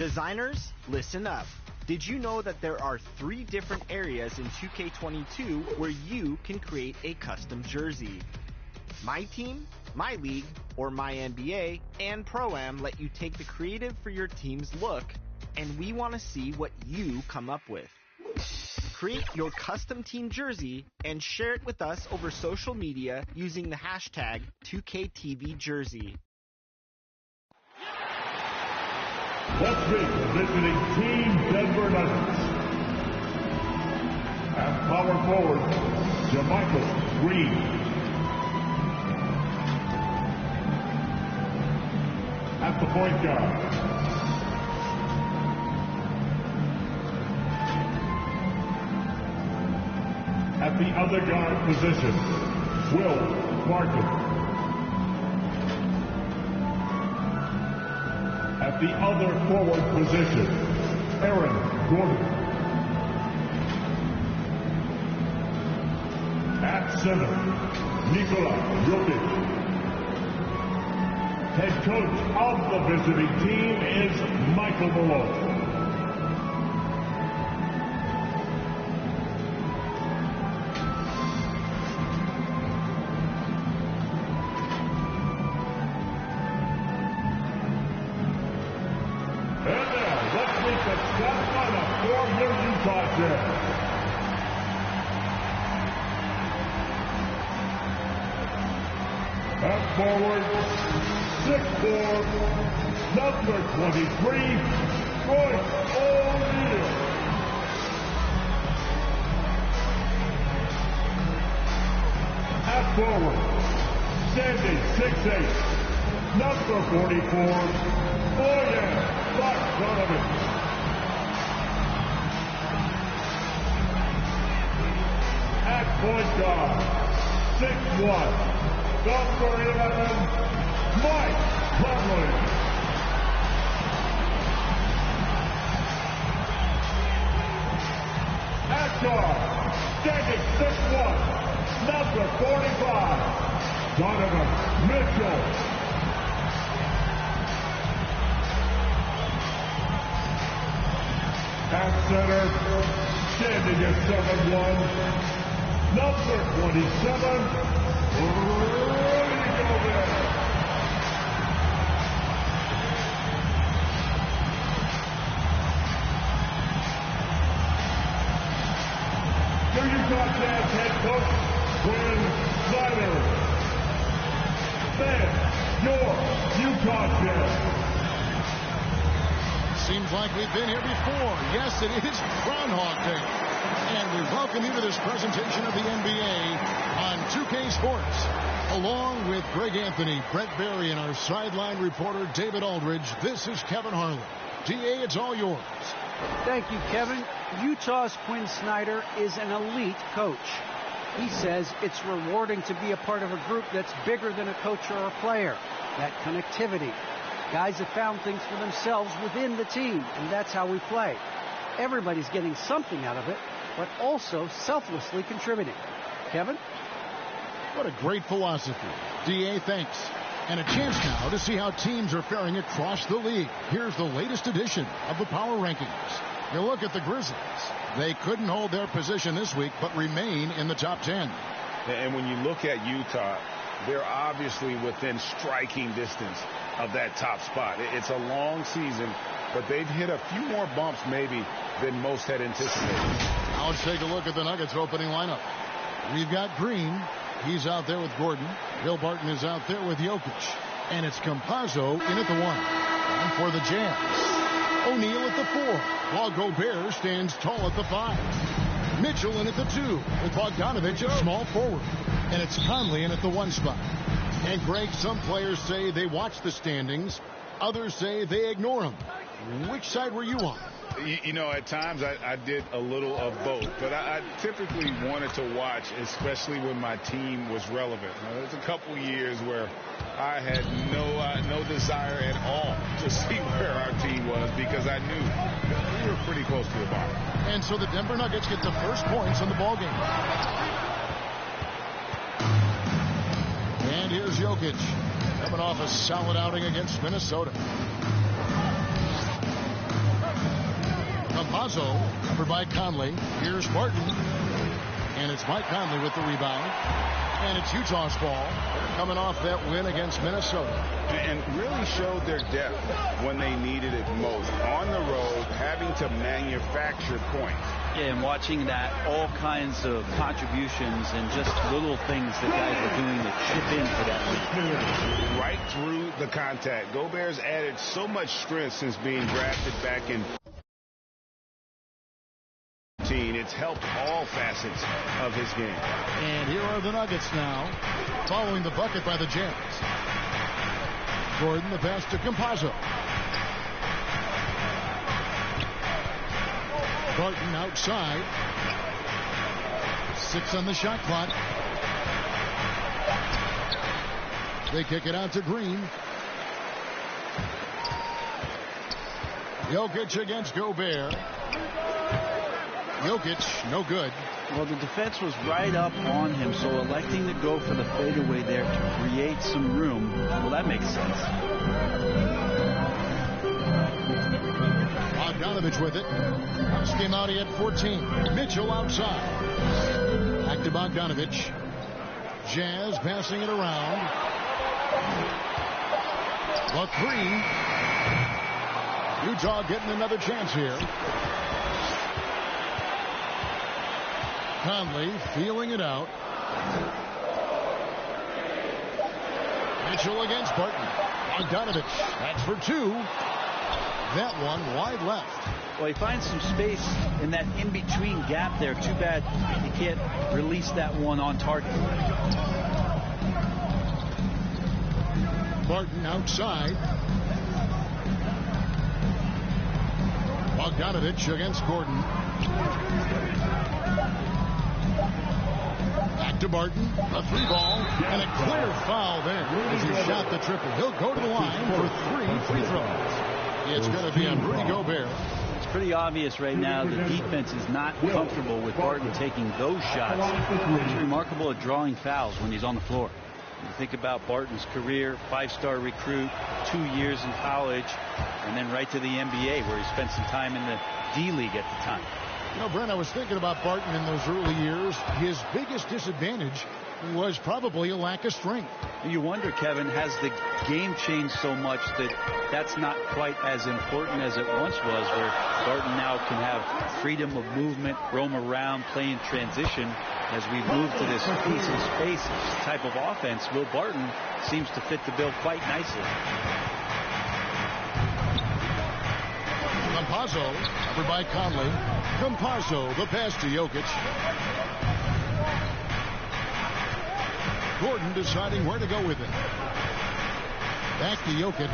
Designers, listen up. Did you know that there are 3 different areas in 2K22 where you can create a custom jersey? My Team, My League, or My NBA and Pro-Am let you take the creative for your team's look, and we want to see what you come up with. Create your custom team jersey and share it with us over social media using the hashtag 2KTVJersey. Let's meet visiting Team Denver Nuggets. At power forward, JaMychal Green. At the point guard, at the other guard position, Will Barton. At the other forward position, Aaron Gordon. At center, Nikola Jokic. Head coach of the visiting team is Michael Malone. At forward, 6'4", number 23, Royce O'Neal. At forward, standing 6'8", number 44, Bojan Bogdanovic. At point guard, 6'1", number 11, Mike Conley. At guard, standing 6'1", number 45, Donovan Mitchell. At center, standing at 7'1", number 27, Rudy Gobert. Your Utah Jazz head coach, Quinn Snyder. Then, your Utah Jazz. Seems like we've been here before. Yes, it is Groundhog Day. And we welcome you to this presentation of the NBA on 2K Sports. Along with Greg Anthony, Brett Barry, and our sideline reporter, David Aldridge, this is Kevin Harlan. DA, it's all yours. Thank you, Kevin. Utah's Quinn Snyder is an elite coach. He says it's rewarding to be a part of a group that's bigger than a coach or a player. That connectivity. Guys have found things for themselves within the team, and that's how we play. Everybody's getting something out of it, but also selflessly contributing. Kevin? What a great philosophy. DA, thanks. And a chance now to see how teams are faring across the league. Here's the latest edition of the Power Rankings. You look at the Grizzlies. They couldn't hold their position this week, but remain in the top 10. And when you look at Utah, they're obviously within striking distance of that top spot. It's a long season, but they've hit a few more bumps maybe than most had anticipated. Now let's take a look at the Nuggets opening lineup. We've got Green. He's out there with Gordon. Bill Barton is out there with Jokic. And it's Campazzo in at the 1. And for the Jazz, O'Neal at the 4, while Gobert stands tall at the 5. Mitchell in at the 2, with Bogdanovic at small forward. And it's Conley in at the 1 spot. And Greg, some players say they watch the standings. Others say they ignore them. Which side were you on? You know, at times I did a little of both, but I typically wanted to watch, especially when my team was relevant. Now, there's a couple years where I had no desire at all to see where our team was because I knew we were pretty close to the bottom. And so the Denver Nuggets get the first points in the ballgame. And here's Jokic, coming off a solid outing against Minnesota. Campazzo, covered by Conley. Here's Barton. And it's Mike Conley with the rebound. And it's Utah's ball. They're coming off that win against Minnesota. And really showed their depth when they needed it most. On the road, having to manufacture points. Yeah, and watching that, all kinds of contributions and just little things that guys are doing to chip in for that lead. Right through the contact. Gobert's added so much strength since being drafted back in. It's helped all facets of his game. And here are the Nuggets now, following the bucket by the Jazz. Gordon, the pass to Campazzo. Barton outside. 6 on the shot clock. They kick it out to Green. Jokic against Gobert. Jokic, no good. Well, the defense was right up on him, so electing to go for the fadeaway there to create some room, well, that makes sense. Bogdanovich with it. Schemati at 14. Mitchell outside. Back to Bogdanovich. Jazz passing it around. The 3. Utah getting another chance here. Conley feeling it out. Mitchell against Barton. Bogdanovich. That's for 2. That one wide left. Well, he finds some space in that in-between gap there. Too bad he can't release that one on target. Barton outside. Bogdanovich against Gordon. Back to Barton. A 3 ball. And a clear foul there as he shot the triple. He'll go to the line for 3 free throws. It's going to be on Rudy Gobert. It's pretty obvious right now the defense is not comfortable with Barton taking those shots. He's remarkable at drawing fouls when he's on the floor. You think about Barton's career, 5-star recruit, 2 years in college, and then right to the NBA where he spent some time in the D-League at the time. You know, Brent, I was thinking about Barton in those early years. His biggest disadvantage was probably a lack of strength. You wonder, Kevin, has the game changed so much that that's not quite as important as it once was, where Barton now can have freedom of movement, roam around, play in transition. As we move to this piece of space type of offense, Will Barton seems to fit the bill quite nicely. Campazzo, covered by Conley. Campazzo, the pass to Jokic. Gordon deciding where to go with it. Back to Jokic.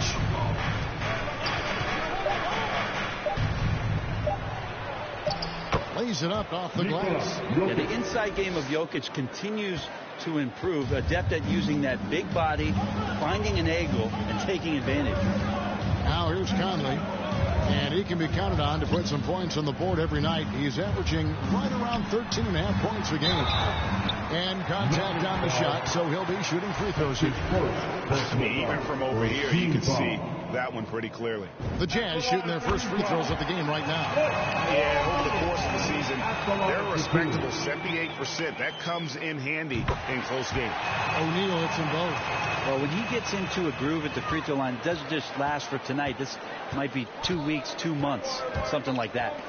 Lays it up off the glass. Yeah, the inside game of Jokic continues to improve. Adept at using that big body, finding an angle, and taking advantage. Now here's Conley. And he can be counted on to put some points on the board every night. He's averaging right around 13.5 points a game. And contact on the shot, so he'll be shooting free throws here. Even from over here, you can see that one pretty clearly. The Jazz shooting their first free throws of the game right now. Yeah, over the course of the season, they're a respectable 78%. That comes in handy in close games. O'Neal hits them both. Well, when he gets into a groove at the free throw line, it doesn't just last for tonight. This might be 2 weeks, 2 months, something like that.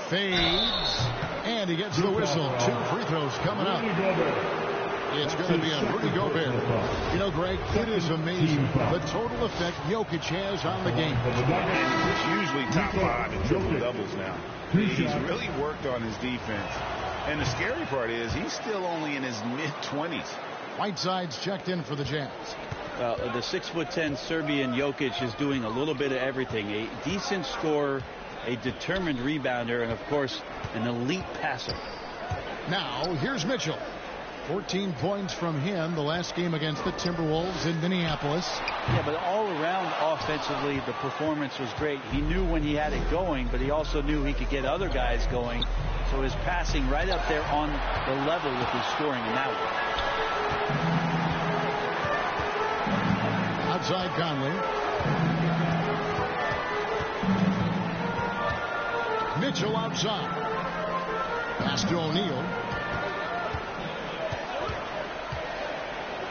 Fades, and he gets the whistle. 2 free throws coming up. It's going to be on Rudy Gobert. You know, Greg, it is amazing the total effect Jokic has on the game. And he's usually top 5 in triple doubles now. He's really worked on his defense. And the scary part is he's still only in his mid-20s. Whiteside's checked in for the Jazz. The 6'10" Serbian Jokic is doing a little bit of everything. A decent scorer, a determined rebounder, and of course, an elite passer. Now, here's Mitchell. 14 points from him the last game against the Timberwolves in Minneapolis. Yeah, but all around offensively, the performance was great. He knew when he had it going, but he also knew he could get other guys going. So his passing right up there on the level with his scoring in that one. Outside Conley. Mitchell outside. Pass to O'Neal.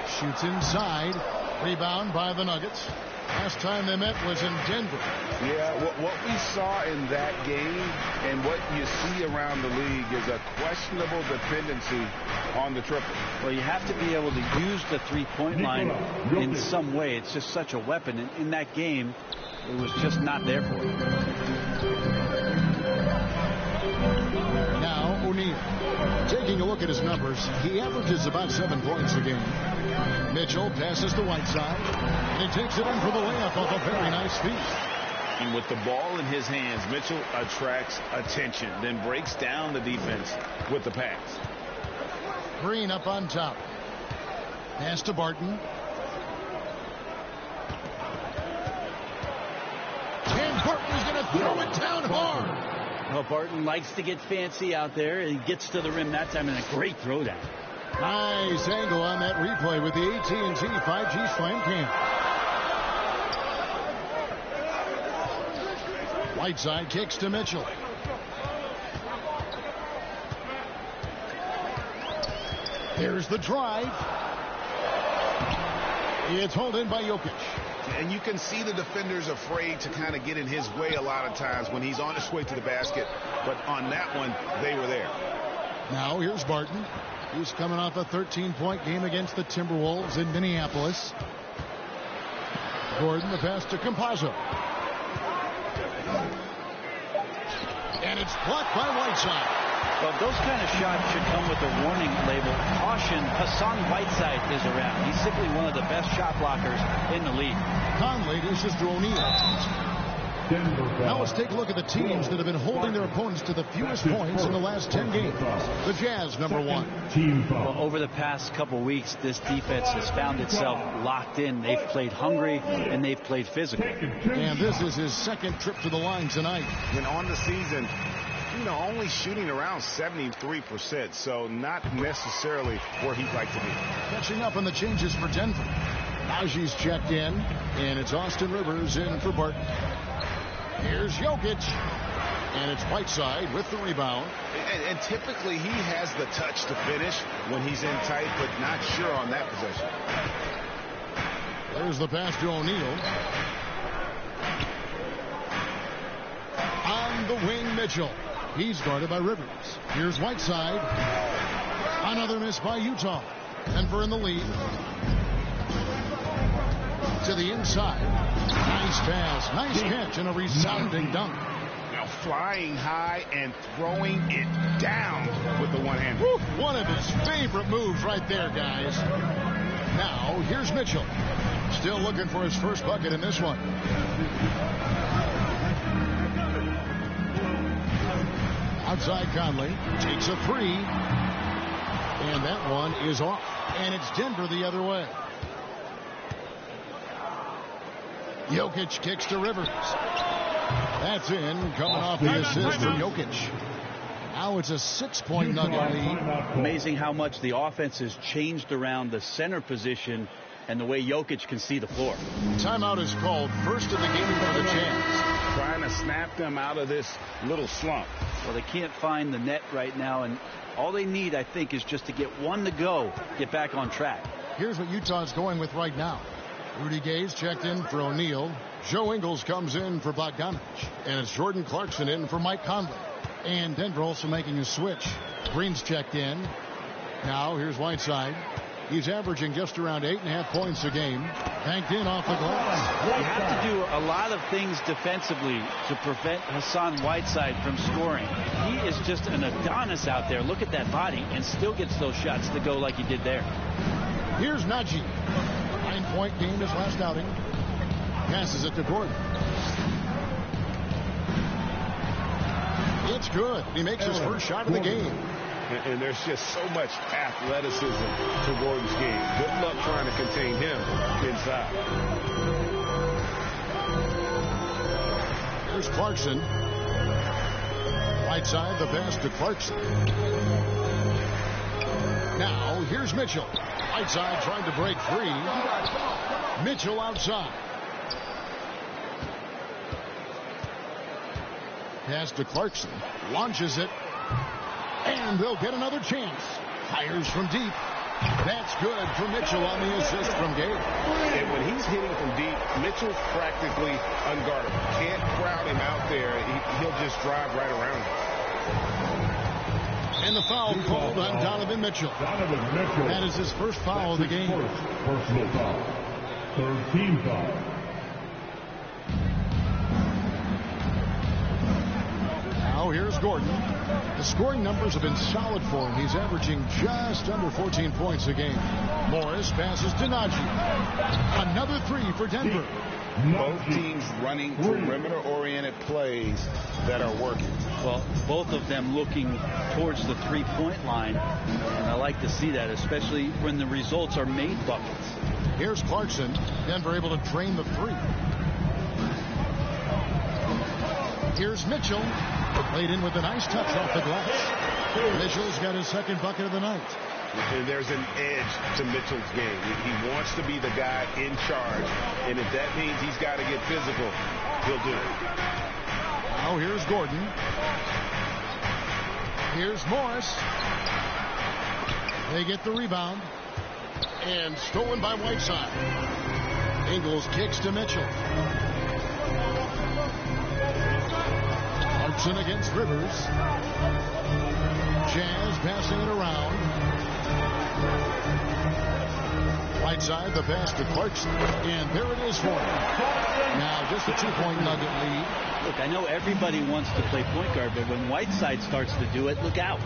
Shoots inside. Rebound by the Nuggets. Last time they met was in Denver. Yeah, what we saw in that game and what you see around the league is a questionable dependency on the triple. Well, you have to be able to use the three-point line in some way. It's just such a weapon. And in that game, it was just not there for him. Now O'Neal. Taking a look at his numbers, he averages about 7 points a game. Mitchell passes to Whiteside, and he takes it in for the layup off a very nice feed. And with the ball in his hands, Mitchell attracts attention, then breaks down the defense with the pass. Green up on top. Pass to Barton. And Barton's going to throw it down hard. Well, Barton likes to get fancy out there. He gets to the rim that time in a great throwdown. Nice angle on that replay with the AT&T 5G Slam Cam. Whiteside kicks to Mitchell. Here's the drive. It's hauled in by Jokic. And you can see the defenders afraid to kind of get in his way a lot of times when he's on his way to the basket. But on that one, they were there. Now here's Barton. He's coming off a 13-point game against the Timberwolves in Minneapolis. Gordon, the pass to Campazzo. And it's blocked by Whiteside. Well, those kind of shots should come with a warning label. Caution, Hassan Whiteside is around. He's simply one of the best shot blockers in the league. Conley dishes to O'Neal. Now let's take a look at the teams that have been holding their opponents to the fewest points in the last 10 games. The Jazz, number 1. Well, over the past couple weeks, this defense has found itself locked in. They've played hungry and they've played physical. And this is his second trip to the line tonight. And on the season, only shooting around 73%, so not necessarily where he'd like to be. Catching up on the changes for Denver. Najee's checked in, and it's Austin Rivers in for Barton. Here's Jokic, and it's Whiteside with the rebound. And typically he has the touch to finish when he's in tight, but not sure on that possession. There's the pass to O'Neal. On the wing, Mitchell. He's guarded by Rivers. Here's Whiteside. Another miss by Utah. Denver in the lead. To the inside. Nice pass. Nice catch and a resounding dunk. Now flying high and throwing it down with the one hand. One of his favorite moves right there, guys. Now here's Mitchell. Still looking for his first bucket in this one. Outside Conley takes a three. And that one is off. And it's Denver the other way. Jokic kicks to Rivers. That's in, coming off the assist from Jokic. Now it's a 6-point Nugget lead. Amazing how much the offense has changed around the center position and the way Jokic can see the floor. Timeout is called. First of the game for the Jazz. Trying to snap them out of this little slump. Well, they can't find the net right now, and all they need, I think, is just to get one to go, get back on track. Here's what Utah's going with right now. Rudy Gay's checked in for O'Neal. Joe Ingles comes in for Bogdanovich. And it's Jordan Clarkson in for Mike Conley. And Denver also making a switch. Green's checked in. Now here's Whiteside. He's averaging just around 8.5 points a game. Banked in off the glass. You have to do a lot of things defensively to prevent Hassan Whiteside from scoring. He is just an Adonis out there. Look at that body, and still gets those shots to go like he did there. Here's Najee. 9-point game his last outing. Passes it to Gordon. It's good. He makes his first shot of the game. And there's just so much athleticism to Gordon's game. Good luck trying to contain him inside. Here's Clarkson. Whiteside, the pass to Clarkson. Now, here's Mitchell. Whiteside trying to break free. Mitchell outside. Pass to Clarkson. Launches it. And they'll get another chance. Fires from deep. That's good for Mitchell on the assist from Gay. And when he's hitting from deep, Mitchell's practically unguardable. Can't crowd him out there. He'll just drive right around him. And the foul called on Donovan Mitchell. That is his first foul of the game. Personal foul. Third team foul. Now here's Gordon. The scoring numbers have been solid for him. He's averaging just under 14 points a game. Morris passes to Najee. Another three for Denver. Both teams running perimeter-oriented plays that are working. Well, both of them looking towards the three-point line, and I like to see that, especially when the results are made buckets. Here's Clarkson. Denver able to drain the three. Here's Mitchell. Played in with a nice touch off the glass. Mitchell's got his second bucket of the night. And there's an edge to Mitchell's game. He wants to be the guy in charge. And if that means he's got to get physical, he'll do it. Now here's Gordon. Here's Morris. They get the rebound. And stolen by Whiteside. Ingles kicks to Mitchell. Clarkson against Rivers. Jazz passing it around. Right side, the pass to Clarkson. And there it is for him. Now just a 2-point Nugget lead. Look, I know everybody wants to play point guard, but when Whiteside starts to do it, look out.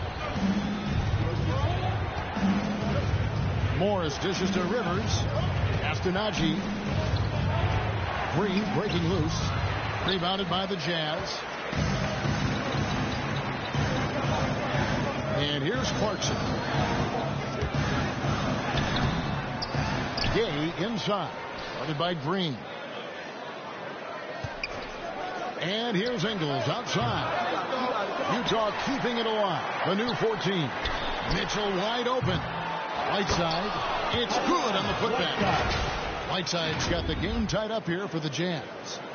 Morris dishes to Rivers. Pass to Najee. Green breaking loose. Rebounded by the Jazz. And here's Clarkson. Gay inside. Guarded by Green. And here's Ingles outside. Utah keeping it alive. The new 14. Mitchell wide open. Whiteside. It's good on the putback. Whiteside's got the game tied up here for the Jazz.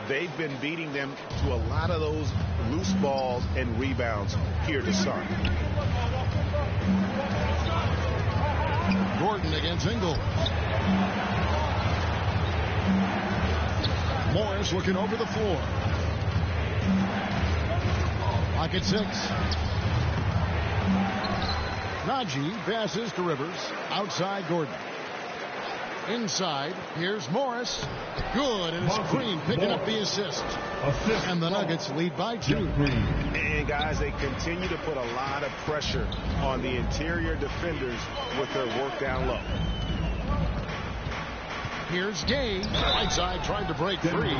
They've been beating them to a lot of those loose balls and rebounds here to start. Gordon against Ingles. Morris looking over the floor. Lock at 6. Najee passes to Rivers. Outside Gordon. Inside, here's Morris. Good, and it's Green picking up the assist. And the Nuggets lead by 2. And guys, they continue to put a lot of pressure on the interior defenders with their work down low. Here's Gay. Whiteside tried to break free.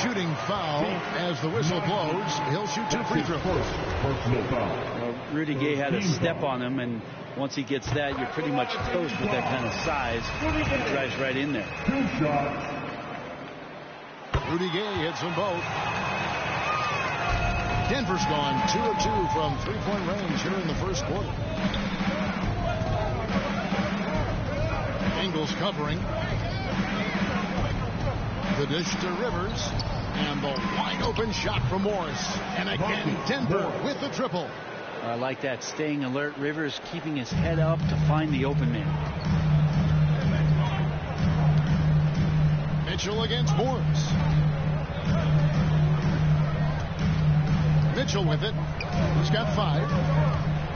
Shooting foul as the whistle blows. He'll shoot 2 free throws. Well, Rudy Gay had a step on him, and once he gets that, you're pretty much toast with that kind of size. He drives right in there. Rudy Gay hits them both. Denver's gone 2 of 2 from three-point range here in the first quarter. Ingles covering. The dish to Rivers. And the wide open shot from Morris. And again, Denver with the triple. I like that, staying alert. Rivers keeping his head up to find the open man. Mitchell against Morris. Mitchell with it. He's got 5.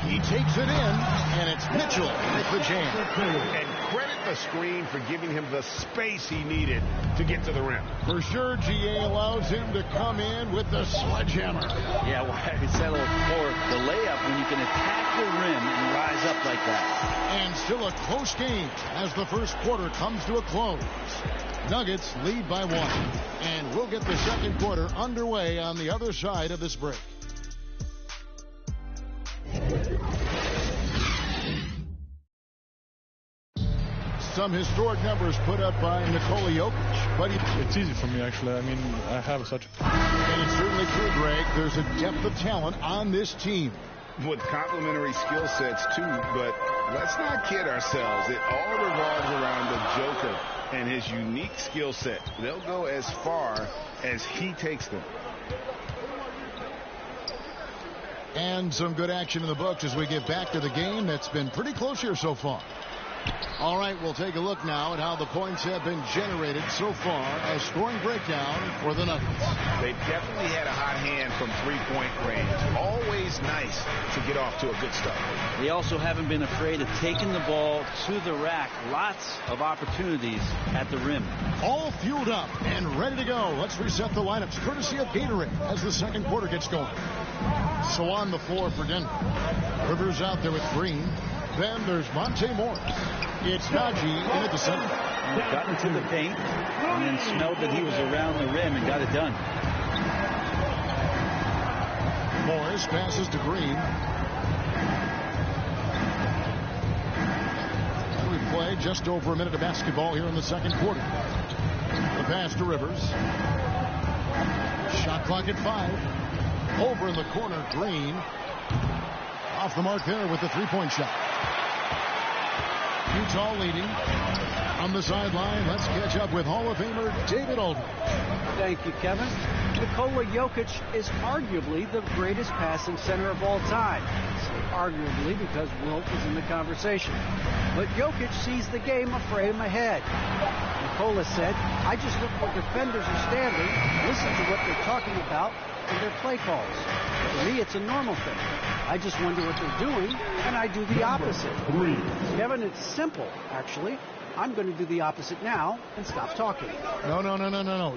He takes it in, and it's Mitchell with the jam. And credit the screen for giving him the space he needed to get to the rim. For sure, GA allows him to come in with the sledgehammer. Yeah, well, I said before, the layup when you can attack the rim and rise up like that. And still a close game as the first quarter comes to a close. Nuggets lead by 1. And we'll get the second quarter underway on the other side of this break. Some historic numbers put up by Nikola Jokic, but it's easy for me, actually. I mean, I have such a... And it's certainly true, Greg. There's a depth of talent on this team. With complementary skill sets, too, but let's not kid ourselves. It all revolves around the Joker and his unique skill set. They'll go as far as he takes them. And some good action in the books as we get back to the game that's been pretty close here so far. All right, we'll take a look now at how the points have been generated so far. A scoring breakdown for the Nuggets. They've definitely had a hot hand from three-point range. Always nice to get off to a good start. They also haven't been afraid of taking the ball to the rack. Lots of opportunities at the rim. All fueled up and ready to go. Let's reset the lineups courtesy of Gatorade as the second quarter gets going. So on the floor for Denver. Rivers out there with Green. Then there's Monte Morris. It's Najee in at the center. Got into the paint and then smelled that he was around the rim and got it done. Morris passes to Green. We play just over a minute of basketball here in the second quarter. The pass to Rivers. Shot clock at 5. Over in the corner, Green. Off the mark there with the three-point shot. Utah leading. On the sideline, let's catch up with Hall of Famer David Aldridge. Thank you, Kevin. Nikola Jokic is arguably the greatest passing center of all time. I say arguably because Wilt is in the conversation. But Jokic sees the game afraid him ahead. Nikola said, I just look where defenders are standing, listen to what they're talking about, and their play calls. For me, it's a normal thing. I just wonder what they're doing, and I do the opposite. Kevin, it's simple, actually. I'm going to do the opposite now and stop talking. No.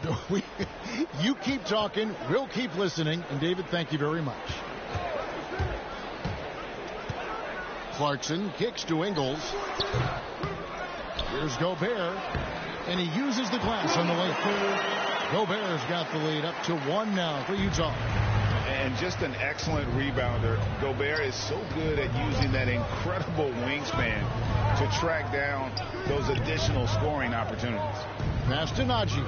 You keep talking, we'll keep listening, and David, thank you very much. Clarkson kicks to Ingles. Here's Gobert, and he uses the glass on the layup. Gobert's got the lead up to 1 now for Utah. And just an excellent rebounder. Gobert is so good at using that incredible wingspan to track down those additional scoring opportunities. Pass to Najee.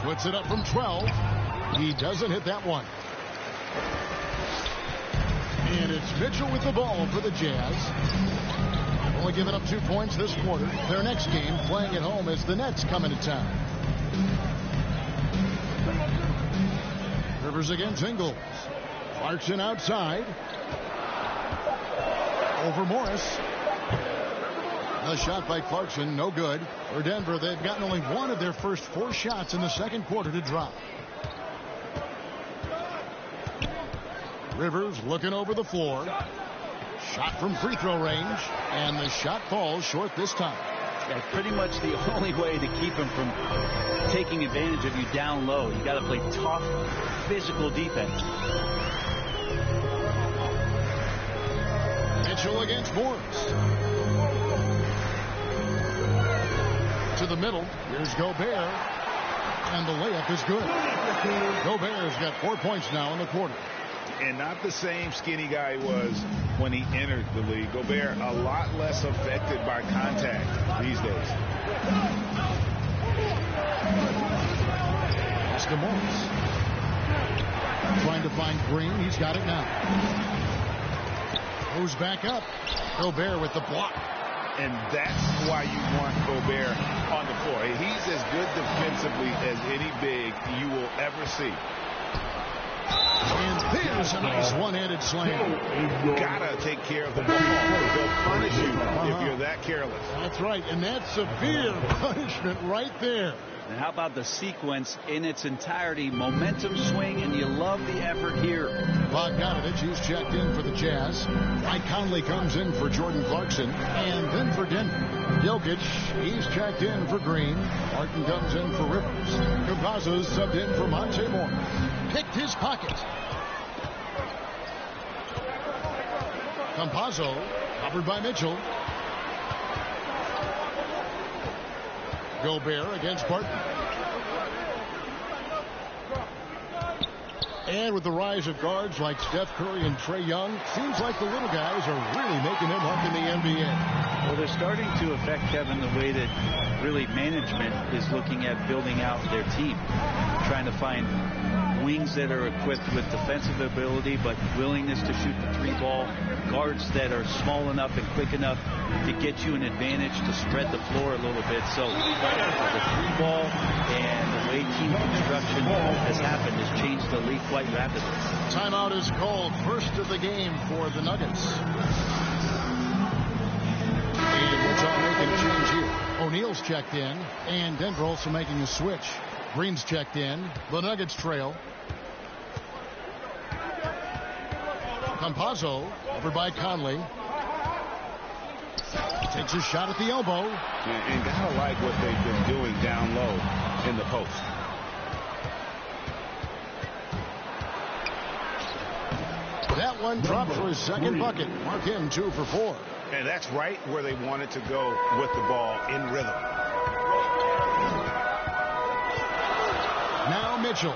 Puts it up from 12. He doesn't hit that one. And it's Mitchell with the ball for the Jazz. Only giving up 2 points this quarter. Their next game, playing at home, as the Nets come into town. Rivers against Ingles. Clarkson outside. Over Morris. A shot by Clarkson, no good. For Denver, they've gotten only one of their first 4 shots in the second quarter to drop. Rivers looking over the floor. Shot from free throw range, and the shot falls short this time. Yeah, pretty much the only way to keep him from taking advantage of you down low. You got to play tough, physical defense. Mitchell against Morris. To the middle. Here's Gobert, and the layup is good. Gobert's got 4 points now in the quarter. And not the same skinny guy he was when he entered the league. Gobert a lot less affected by contact these days. Pass to Morris. Trying to find Green. He's got it now. Moves back up. Gobert with the block. And that's why you want Gobert on the floor. He's as good defensively as any big you will ever see. And there's a nice one-handed slam. Gotta take care of the ball. They'll punish you if you're that careless. That's right, and that's severe punishment right there. And how about the sequence in its entirety? Momentum swing, and you love the effort here. Bogdanovich, who's checked in for the Jazz. Mike Conley comes in for Jordan Clarkson. And then for Denver, Jokic, he's checked in for Green. Martin comes in for Rivers. Campazzo's subbed in for Monte Morris. Picked his pocket. Campazzo, covered by Mitchell. Gobert against Barton. And with the rise of guards like Steph Curry and Trae Young, seems like the little guys are really making their mark in the NBA. Well, they're starting to affect, Kevin, the way that really management is looking at building out their team. Trying to find wings that are equipped with defensive ability but willingness to shoot the 3-ball. Guards that are small enough and quick enough to get you an advantage to spread the floor a little bit. So the 3-ball and the way team construction has happened has changed a the lead quite rapidly. Timeout is called. First of the game for the Nuggets. And Utah making a change here. O'Neal's checked in, and Denver also making a switch. Green's checked in. The Nuggets trail. Campazzo over by Conley. Takes a shot at the elbow. And gotta like what they've been doing down low in the post. That one dropped for his second bucket. Mark him 2 for 4. And that's right where they wanted to go with the ball in rhythm. Now Mitchell.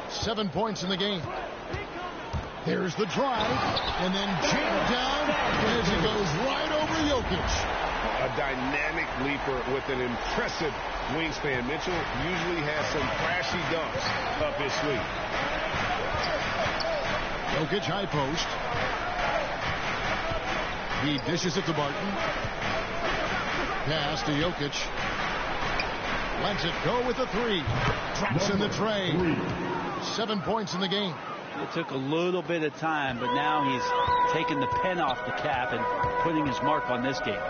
7 points in the game. There's the drive, and then jammed down as he goes right over Jokic. A dynamic leaper with an impressive wingspan. Mitchell usually has some flashy dunks up his sleeve. Jokic high post. He dishes it to Barton. Pass to Jokic. Lets it go with the 3. Drops in the tray. 7 points in the game. It took a little bit of time, but now he's taking the pen off the cap and putting his mark on this game.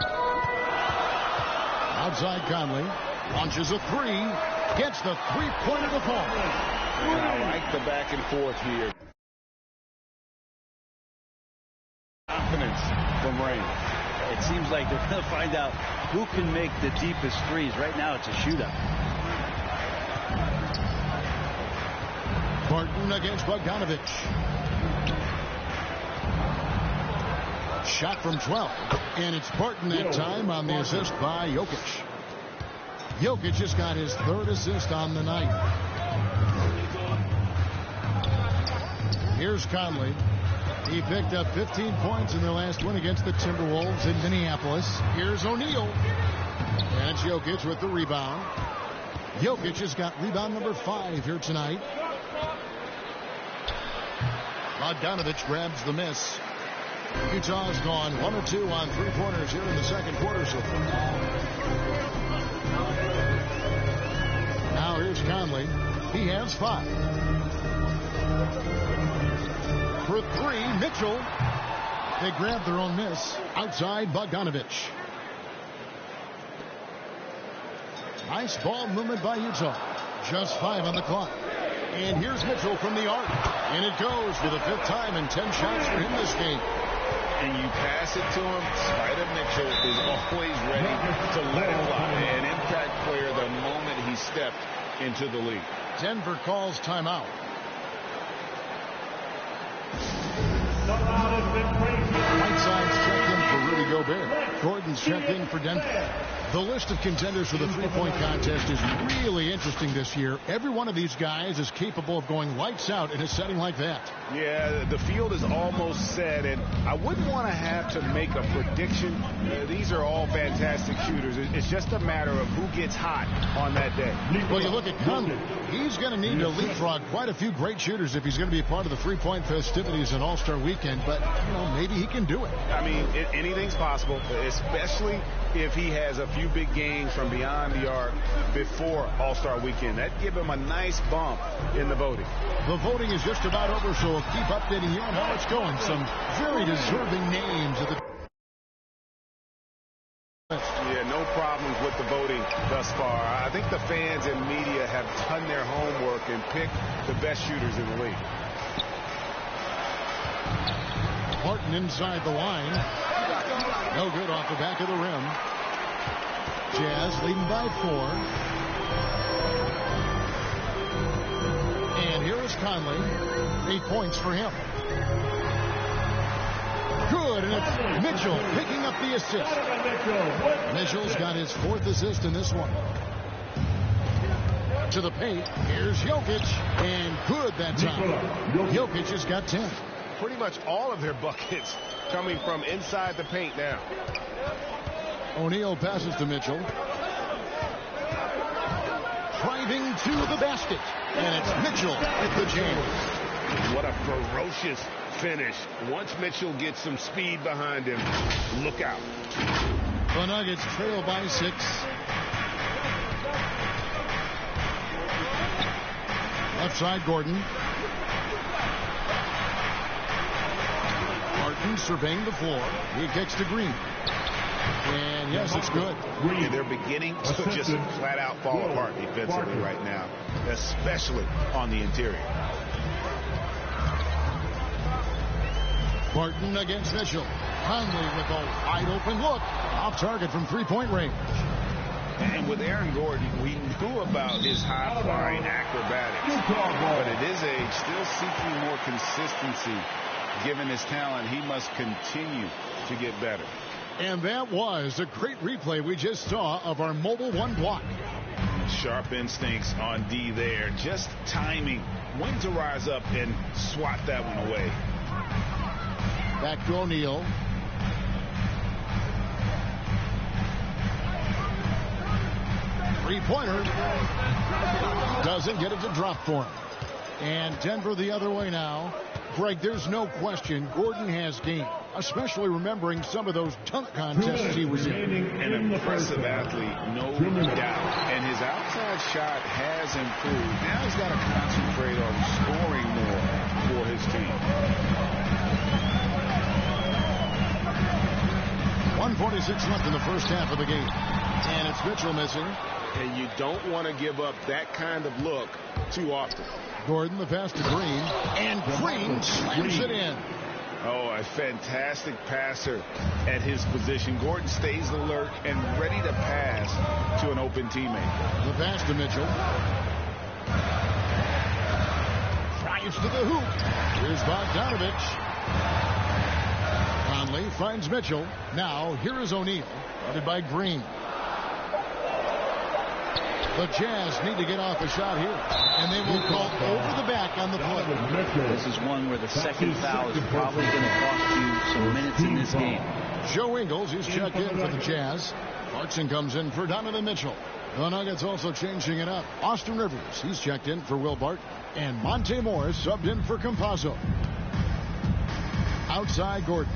Outside Conley. Launches a 3. Gets the 3-pointer to fall. And I like the back and forth here. Confidence from Rain. It seems like they're going to find out who can make the deepest threes. Right now it's a shootout. Barton against Bogdanovich. Shot from 12. And it's Barton that time on the assist by Jokic. Jokic has got his 3rd assist on the night. Here's Conley. He picked up 15 points in their last win against the Timberwolves in Minneapolis. Here's O'Neal. And it's Jokic with the rebound. Jokic has got rebound number 5 here tonight. Bogdanovich grabs the miss. Utah's gone 1 or 2 on 3-pointers here in the second quarter so far. Now here's Conley. He has 5. For 3, Mitchell. They grab their own miss. Outside Bogdanovich. Nice ball movement by Utah. Just 5 on the clock. And here's Mitchell from the arc. And it goes for the 5th time and 10 shots for him this game. And you pass it to him. Spider Mitchell is always ready to let it fly. An impact player the moment he stepped into the league. Denver calls timeout. Whiteside's checked in for Rudy Gobert. Gordon's checked in for Denver. The list of contenders for the 3-point contest is really interesting this year. Every one of these guys is capable of going lights out in a setting like that. Yeah, the field is almost set, and I wouldn't want to have to make a prediction. These are all fantastic shooters. It's just a matter of who gets hot on that day. Well, you look at Conley. He's going to need to leapfrog quite a few great shooters if he's going to be a part of the 3-point festivities in All-Star Weekend, but, maybe he can do it. I mean, anything's possible, especially if he has a few big games from beyond the arc before All-Star Weekend. That'd give him a nice bump in the voting. The voting is just about over, so we'll keep updating you on how it's going. Some very deserving names at the... Yeah, no problems with the voting thus far. I think the fans and media have done their homework and picked the best shooters in the league. Barton inside the line. No good off the back of the rim. Jazz leading by 4. And here is Conley. 8 points for him. Good, and it's Mitchell picking up the assist. Mitchell's got his 4th assist in this one. To the paint. Here's Jokic. And good that time. Jokic has got 10. Pretty much all of their buckets coming from inside the paint now. O'Neal passes to Mitchell. Driving to the basket. And it's Mitchell at the jam. What a ferocious finish. Once Mitchell gets some speed behind him, look out. The Nuggets trail by 6. Left side, Gordon. Barton surveying the floor. He kicks to Green. And yes, it's good. And they're beginning to just flat out fall apart defensively right now, especially on the interior. Barton against Mitchell. Conley with a wide open look. Off target from three-point range. And with Aaron Gordon, we knew about his high-flying acrobatics. But at his age, still seeking more consistency. Given his talent, he must continue to get better. And that was a great replay we just saw of our Mobile One block. Sharp instincts on D there. Just timing when to rise up and swat that one away. Back to O'Neal. Three-pointer. Doesn't get it to drop for him. And Denver the other way now. Greg, there's no question Gordon has game, especially remembering some of those dunk contests he was in. An impressive athlete, no doubt. And his outside shot has improved. Now he's got to concentrate on scoring more for his team. 1:46 left in the first half of the game. And it's Mitchell missing. And you don't want to give up that kind of look too often. Gordon, the pass to Green. And Green slams it in. Oh, a fantastic passer at his position. Gordon stays alert and ready to pass to an open teammate. The pass to Mitchell. Drives to the hoop. Here's Bogdanovich. Conley finds Mitchell. Now, here is O'Neal. Guarded by Green. The Jazz need to get off a shot here, and they will call over the back on the play. This is one where the second foul is probably going to cost you some minutes in this game. Joe Ingles, he's checked in for the Jazz. Clarkson comes in for Donovan Mitchell. The Nuggets also changing it up. Austin Rivers, he's checked in for Will Barton. And Monte Morris subbed in for Campazzo. Outside Gordon.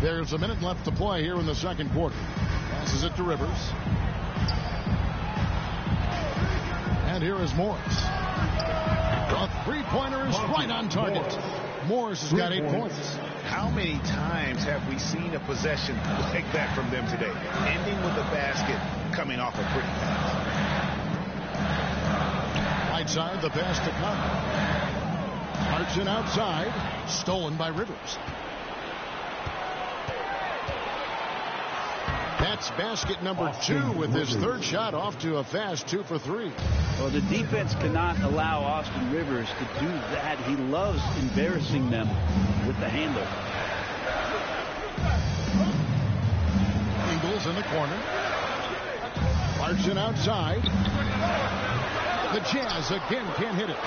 There's a minute left to play here in the second quarter. Passes it to Rivers. And here is Morris. The three-pointer is right on target. Morris has got 8 points. How many times have we seen a possession like that from them today? Ending with a basket, coming off a pretty pass. Right side, the pass to Conley. Clarkson outside. Stolen by Rivers. That's basket number 2 with his third shot off to a fast 2 for 3. Well, the defense cannot allow Austin Rivers to do that. He loves embarrassing them with the handle. Ingles in the corner. Clarkson outside. The Jazz again can't hit it.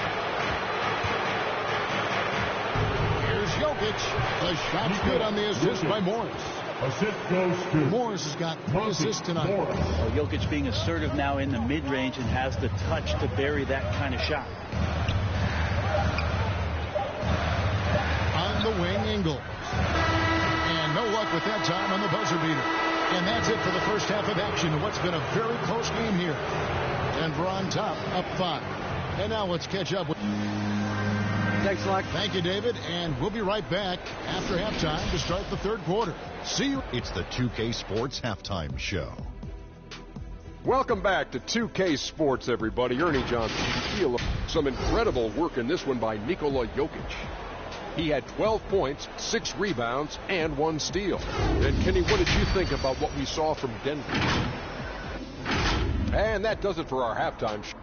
Here's Jokic. The shot's good on the assist by Morris. Assist goes to Morris has got 3 assists tonight. Well, Jokic being assertive now in the mid-range and has the touch to bury that kind of shot. On the wing, Ingles. And no luck with that time on the buzzer beater. And that's it for the first half of action in what's been a very close game here. Denver on top, up 5. And now let's catch up with... Thanks, Luck. Thank you, David. And we'll be right back after halftime to start the third quarter. See you. It's the 2K Sports Halftime Show. Welcome back to 2K Sports, everybody. Ernie Johnson. Feel some incredible work in this one by Nikola Jokic. He had 12 points, 6 rebounds, and 1 steal. And Kenny, what did you think about what we saw from Denver? And that does it for our halftime show.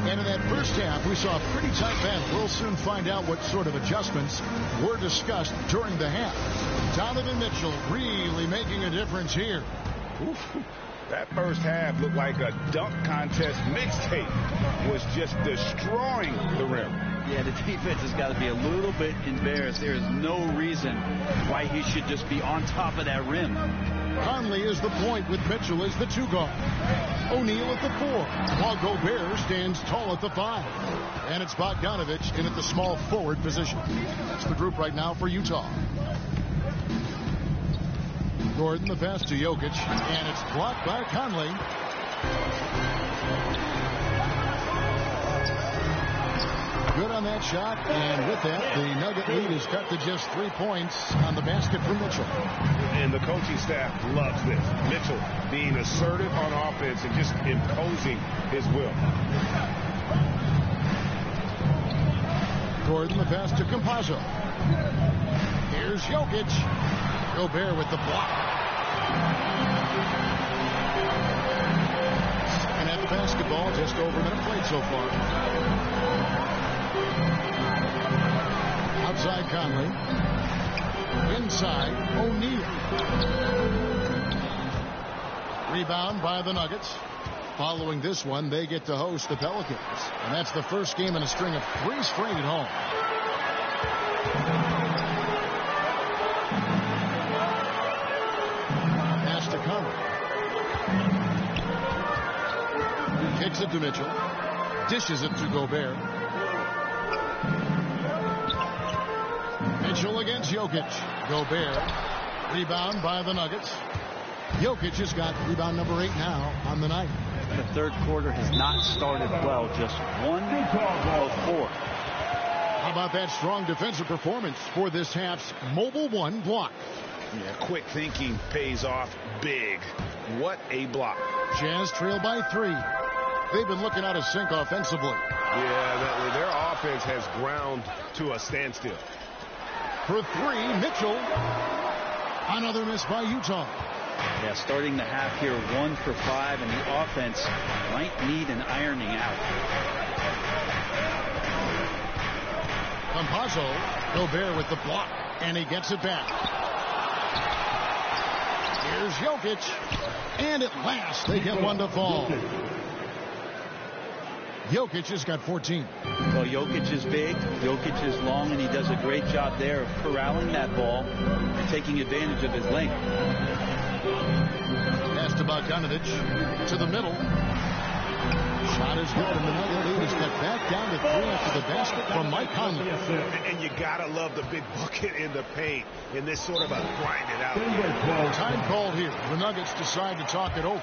And in that first half, we saw a pretty tight battle. We'll soon find out what sort of adjustments were discussed during the half. Donovan Mitchell really making a difference here. That first half looked like a dunk contest mixtape. Was just destroying the rim. Yeah, the defense has got to be a little bit embarrassed. There is no reason why he should just be on top of that rim. Conley is the point with Mitchell as the 2 guard. O'Neal at the 4, while Gobert stands tall at the 5. And it's Bogdanovich in at the small forward position. That's the group right now for Utah. Gordon, the pass to Jokic, and it's blocked by Conley. Good on that shot, and with that, the Nugget lead is cut to just 3 points on the basket from Mitchell. And the coaching staff loves this. Mitchell being assertive on offense and just imposing his will. Gordon, the pass to Campazzo. Here's Jokic. Gobert with the block. And at basketball, just over a minute played so far. Outside Conley. Inside O'Neal. Rebound by the Nuggets. Following this one, they get to host the Pelicans. And that's the first game in a string of 3 straight at home. Pass to Conley. Kicks it to Mitchell. Dishes it to Gobert. Mitchell against Jokic. Gobert. Rebound by the Nuggets. Jokic has got rebound number 8 now on the night. The third quarter has not started well. Just 1 of 4. How about that strong defensive performance for this half's Mobile One block? Yeah, quick thinking pays off big. What a block. Jazz trail by 3. They've been looking out of sync offensively. Yeah, their offense has ground to a standstill. For 3, Mitchell. Another miss by Utah. Yeah, starting the half here 1 for 5, and the offense might need an ironing out. Campazzo. Gobert with the block, and he gets it back. Here's Jokic, and at last they get one to fall. Jokic has got 14. Well, Jokic is big, Jokic is long, and he does a great job there of corralling that ball and taking advantage of his length. Pass to Bogdanovic to the middle. Shot is good, and the Nugget lead is cut back down to 3 after the basket from Mike Conley. And you gotta love the big bucket in the paint in this sort of a grind it out. Time called here. The Nuggets decide to talk it over.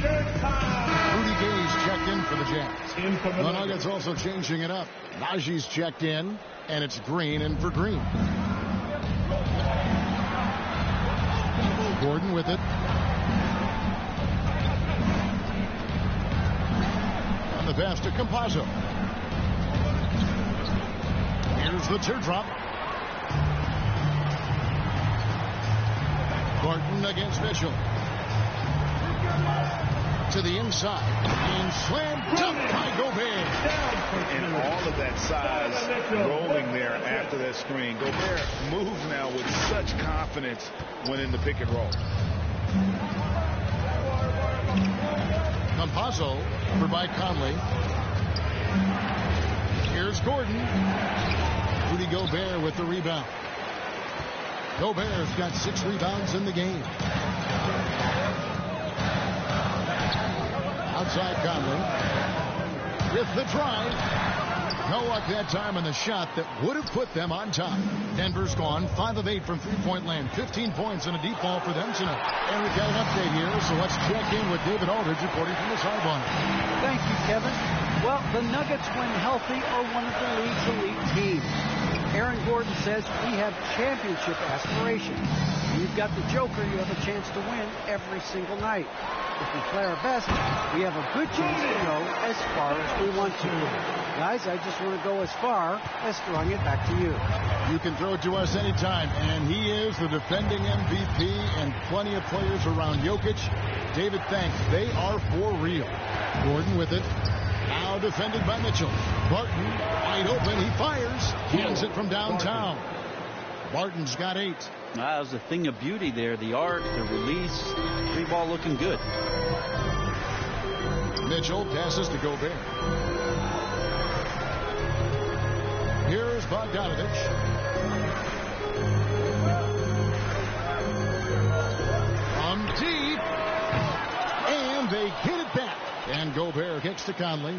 Rudy Gay's checked in for the Jazz. The Nuggets also changing it up. Najee's checked in, and it's Green in for Green. Gordon with it. On the pass to Campazzo. Here's the teardrop. Gordon against Mitchell. To the inside. And slam dunk by Gobert. And all of that size rolling there after that screen. Gobert moves now with such confidence when in the pick and roll. Campazzo for by Conley. Here's Gordon. Rudy Gobert with the rebound. Gobert's got 6 rebounds in the game. Outside Conley with the drive. No luck that time on the shot that would have put them on top. Denver's gone 5 of 8 from three-point land. 15 points and a deep ball for them tonight. And we've got an update here, so let's check in with David Aldridge reporting from the sideline. Thank you, Kevin. Well, the Nuggets, when healthy, are one of the league's elite teams. Aaron Gordon says we have championship aspirations. You've got the Joker, you have a chance to win every single night. If we play our best, we have a good chance to go as far as we want to. Guys, I just want to go as far as throwing it back to you. You can throw it to us anytime, and he is the defending MVP and plenty of players around Jokic. David, thanks. They are for real. Gordon with it. Now defended by Mitchell. Barton wide open. He fires. Hands it from downtown. Barton's got 8. That was a thing of beauty there. The arc, the release, 3-ball looking good. Mitchell passes to Gobert. Here's Bogdanovic. From deep. And they hit it back. And Gobert kicks to Conley.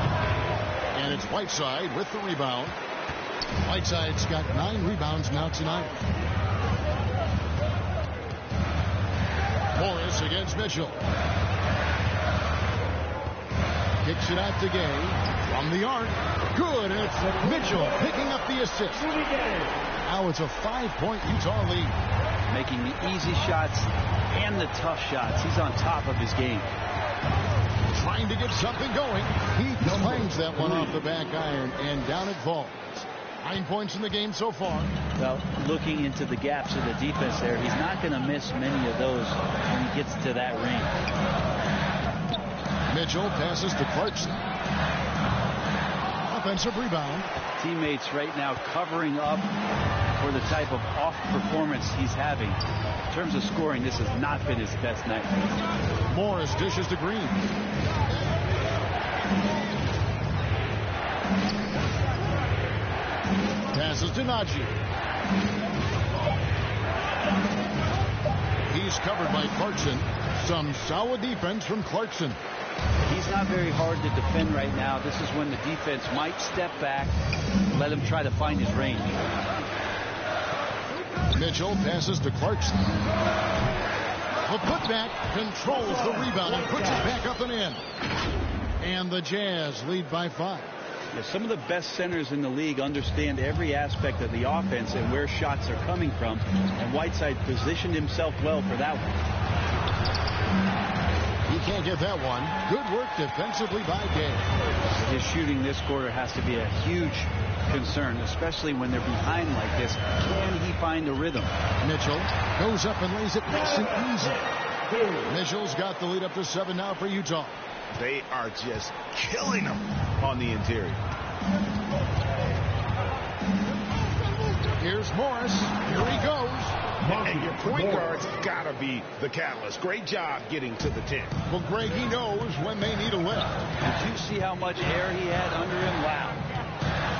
Whiteside with the rebound. Whiteside's got 9 rebounds now tonight. Morris against Mitchell. Kicks it out to Gay. From the arc. Good. And it's Mitchell picking up the assist. Now it's a 5-point Utah lead. Making the easy shots and the tough shots. He's on top of his game. Trying to get something going. He slangs that one off the back iron, and down it falls. 9 points in the game so far. Well, looking into the gaps of the defense there, he's not going to miss many of those when he gets to that range. Mitchell passes to Clarkson. Offensive rebound. Teammates right now covering up for the type of off performance he's having. In terms of scoring, this has not been his best night. Morris dishes to Green. Passes to Najee. He's covered by Clarkson. Some solid defense from Clarkson. He's not very hard to defend right now. This is when the defense might step back, let him try to find his range. Mitchell passes to Clarkson. The putback controls the rebound and puts it back up and in. And the Jazz lead by 5. Yeah, some of the best centers in the league understand every aspect of the offense and where shots are coming from. And Whiteside positioned himself well for that one. He can't get that one. Good work defensively by Gay. His shooting this quarter has to be a huge concern, especially when they're behind like this. Can he find a rhythm? Mitchell goes up and lays it nice and easy. Mitchell's got the lead up to 7 now for Utah. They are just killing them on the interior. Here's Morris. Here he goes. And your point guard's got to be the catalyst. Great job getting to the 10. Well, Greg, he knows when they need a lift. Did you see how much air he had under him? Wow.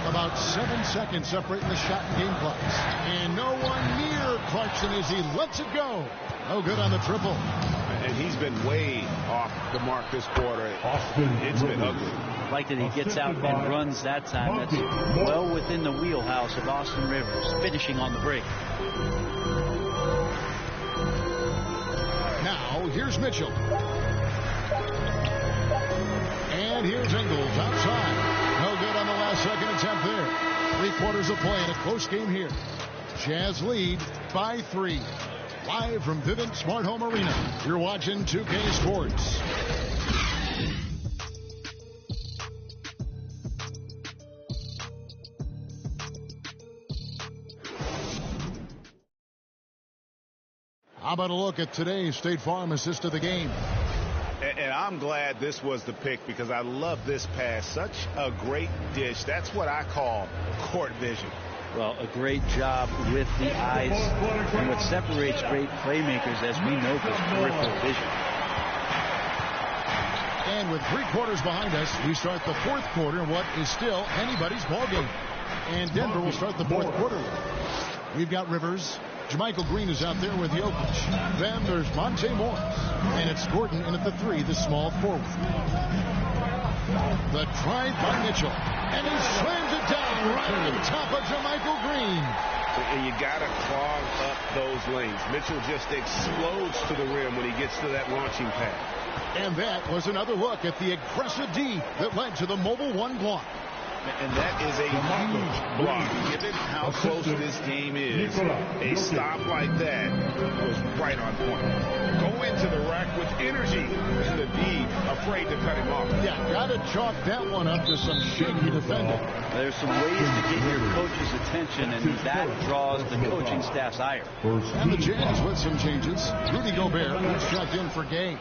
About 7 seconds separating the shot and game clocks. And no one near Clarkson as he lets it go. No good on the triple. And he's been way off the mark this quarter. It's been ugly. I like that he gets out and runs that time. That's well within the wheelhouse of Austin Rivers, finishing on the break. Now, here's Mitchell. And here's Ingles outside. No good on the last second attempt there. 3 quarters of play in a close game here. Jazz lead by 3. Live from Vivint Smart Home Arena. You're watching 2K Sports. How about a look at today's State Farm assist of the game? And I'm glad this was the pick because I love this pass. Such a great dish. That's what I call court vision. Well, a great job with the eyes. And what separates great playmakers, as we know, is peripheral vision. And with 3 quarters behind us, we start the 4th quarter in what is still anybody's ball game. And Denver will start the 4th quarter. We've got Rivers. Jermichael Green is out there with Jokic. Then there's Monte Morris. And it's Gordon in at the 3, the small forward. The drive by Mitchell. And he slams it down right on top of Jermichael Green. And you got to clog up those lanes. Mitchell just explodes to the rim when he gets to that launching pad. And that was another look at the aggressive D that led to the mobile 1 block. And that is a huge block. Given how close this game is, a stop like that was right on point. Go into the rack with energy, and the D afraid to cut him off. Yeah, got to chalk that one up to some shaky defending. There's some ways to get your coach's attention, and that draws the coaching staff's ire. And the Jazz with some changes. Rudy Gobert is checked in for Gay.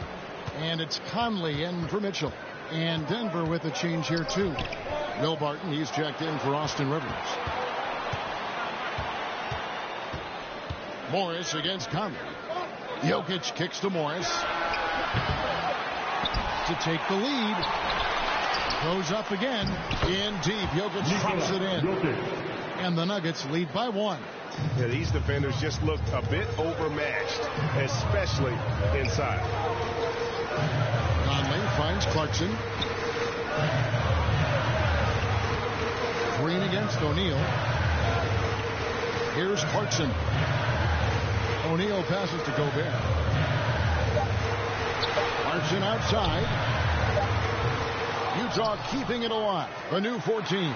And it's Conley in for Mitchell. And Denver with a change here, too. Will Barton, he's checked in for Austin Rivers. Morris against Conley. Jokic kicks to Morris. To take the lead. Goes up again. In deep. Jokic drops it in. And the Nuggets lead by 1. Yeah, these defenders just looked a bit overmatched, especially inside. Conley finds Clarkson. against O'Neal. Here's Clarkson. O'Neal passes to Gobert. Clarkson outside. Utah keeping it alive. A new 14.